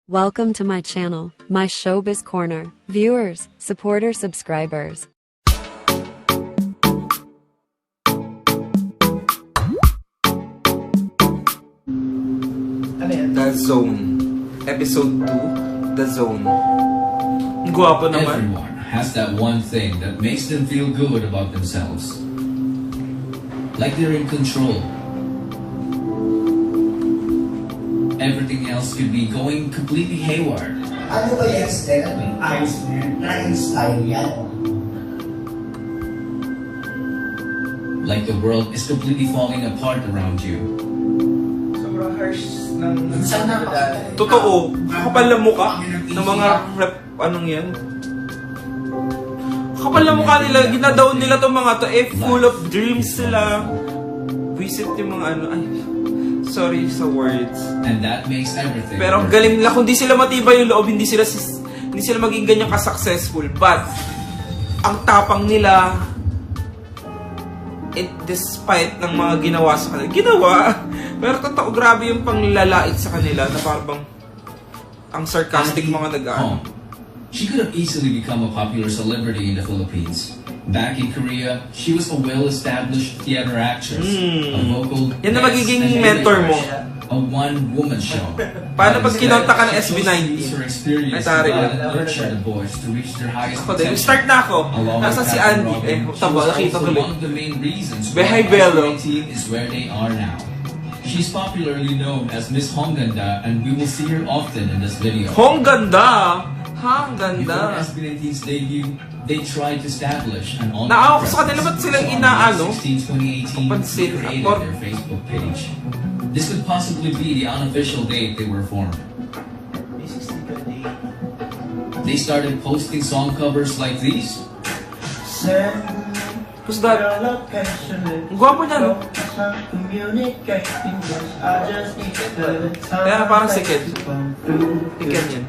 Welcome to my channel, my Showbiz Corner. Viewers, supporters, subscribers. The Zone. Episode 2, The Zone. Ang gwapo naman. Everyone has that one thing that makes them feel good about themselves. Like they're in control. Everything else could be going completely haywire. Ano ba yan, Stella? Ayos na yan. Na-inspire yan. Like the world is completely falling apart around you. Sobrang harsh ng... Saan napakita? Totoo. Kapal na mukha ng mga rep... Anong yan? Kapal na mukha nila. Ginadown nila itong mga to. Full of dreams sila. Visit yung mga ano... Ay, sorry sa words. And that makes everything. Pero ang galing nila. Kung di sila matibay yung loob, hindi sila maging ganyan ka-successful. But, ang tapang nila, despite ng mga ginawa sa kanila. Ginawa! Pero totoo, grabe yung panglalait sa kanila na parang ang sarcastic mga nag-ano. She could have easily become a popular celebrity in the Philippines. Back in Korea, she was a well-established theater actress, a vocal Yan na guest, magiging and mentor mo. a one-woman show. Paano pag kinonta ka ng She chose to SB19? use her experience Ay, tari to yun. nurture the boys to reach their highest Ako din. potential. Start na ako. Along Nasa with si Captain Andy. Robin, she Taba, was nakita also tuloy. one of the main reasons Behay why Bello. SB19 is where they are now. She's popularly known as Miss Hongganda, and we will see her often in this video. Hong ganda! Ha, ang Before ganda. SB19's debut, they tried to establish an online Naawa ko sa kanila, presence. ba't silang So on inaano? May 16, 2018, Kapansin. they created Or- their Facebook page. This could possibly be the unofficial date they were formed. They started posting song covers like these. Who's that? Ang gwapo niyan. Kaya parang si Ken. Si Ken yan.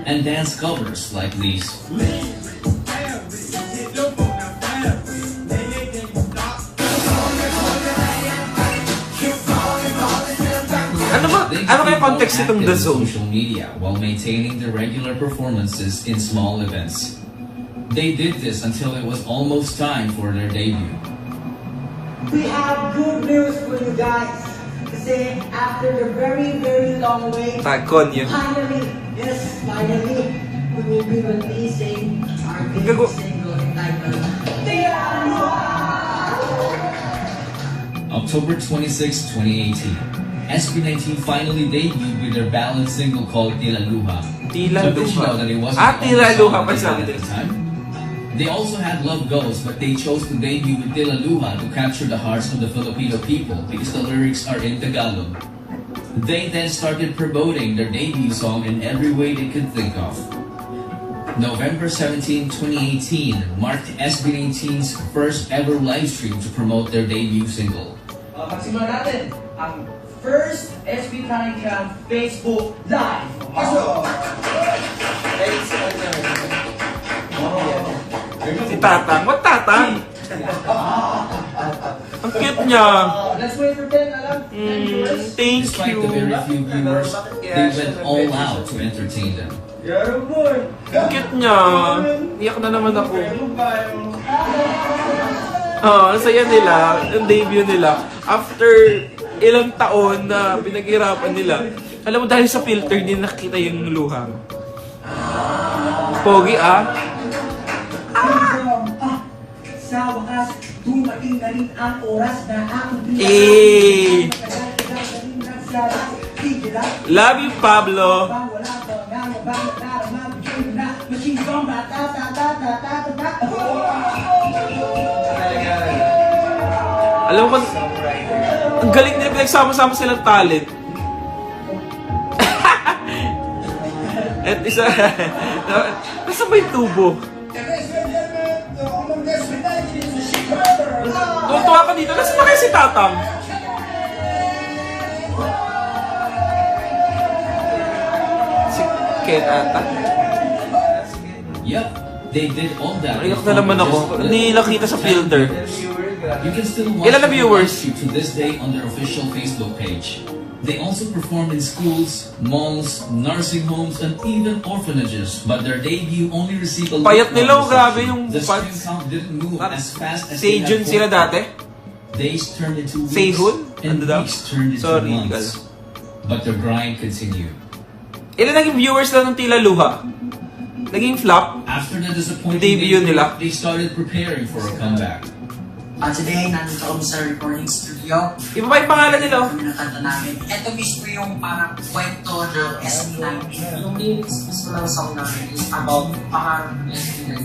And dance covers like these. Ano kaya context itong The Zone? Social media while maintaining their regular performances in small events. They did this until it was almost time for their debut. We have good news for you guys. Kasi after the very, very long wait, Tagcon yun. finally, we will be releasing our Gago. debut single entitled Tira Luha! October 26, 2018. SB19 finally debuted with their ballad single called Tira Luha. Tira So did you Luha. know that it wasn't Ah, the Tira only song Luha that pa they sabi had at din. the time? They also had Love Goes, but they chose to debut with Tira Luha to capture the hearts of the Filipino people because the lyrics are in Tagalog. They then started promoting their debut song in every way they could think of. November 17, 2018 marked SB19's first ever live stream to promote their debut single. Magsimula natin ang first SB Tanikang Facebook Live. Pasok! Si Tatang. What Tatang? Ang cute niya. Let's wait for 10 alam. Thank Despite you. the very few viewers, they went all out to entertain them. Ang cute niya. Iyak na naman ako. Ang saya nila. Yung debut nila. After ilang taon na pinaghirapan nila. Alam mo, dahil sa filter, hindi nakita yung luha. Pogi Sa wakas, dumating na rin ang oras na aking Love you, Pablo. Wala pa nga mabang naramang na machine gun Alam mo, ang galing nila pinagsama-sama silang talent. At isa, nasa ba yung tubo? Tuwa ka dito, nasa pa kayo si Tatang? Si Ken ata. Yep, they did all that. Iyak na naman ako. Hindi nakita sa filter. You can still watch Ilan na the viewers? live to this day on their official Facebook page. They also performed in schools, malls, nursing homes, and even orphanages. But their debut only received a Payat nila, lukewarm grabe reception. yung The stream fans. count didn't move as fast as they Sejun had sila hoped. dati. Days turned into weeks, Sehun? and Ano daw? weeks turned into Sorry, months. But the grind continued. Ilan naging viewers lang ng Tila Luha? Naging flop? After the disappointing Debut nila. they started preparing for a comeback. Today, nandito kami sa recording studio. Iba pa yung pangalan nila, oh. Kami ng kanta namin. Ito mismo yung parang kwento ng SB19. Yung lyrics mismo ng song namin is about pangarap ng SB19.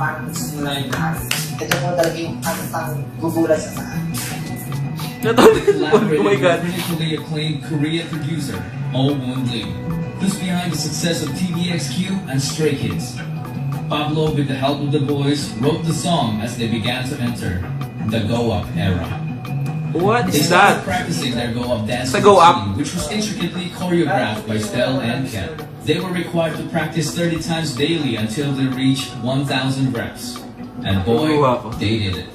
Parang simula yung lahat. Ito po talaga yung kantang gugulat sa saan. They Oh collaborated my God. with critically acclaimed Korean producer Oh Moon Lee, who's behind the success of TVXQ and Stray Kids. Pablo, with the help of the boys, wrote the song as they began to enter the Go Up era. What They is started that? practicing their Go Up dance Sa Go Up? routine, which was intricately choreographed by Stel and Ken. They were required to practice 30 times daily until they reached 1,000 reps. And boy, Wow. they did it.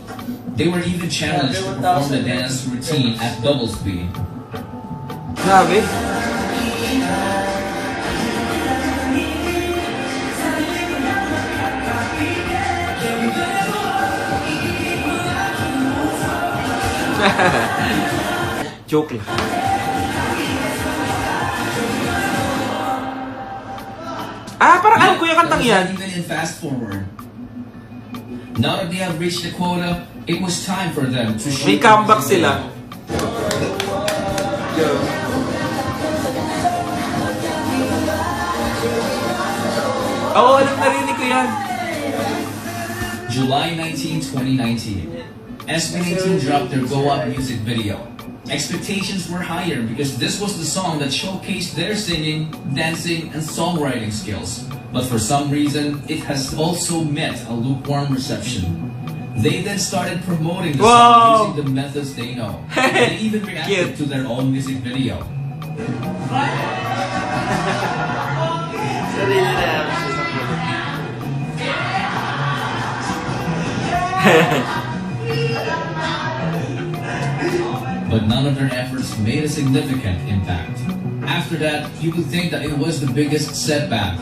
They were even challenged to perform the dance routine at double speed. Grabe. Joke lang. Parang alam ko yung kantang yan. Even in fast forward. Now that they have reached the quota, it was time for them to show May comeback sila. Oo, narinig ko yan. July 19, 2019. SB19 dropped their Go Up music video. Expectations were higher because this was the song that showcased their singing, dancing, and songwriting skills. But for some reason, it has also met a lukewarm reception. They then started promoting the Wow. song using the methods they know. They even reacted Cute. to their own music video. But none of their efforts made a significant impact. After that, you would think that it was the biggest setback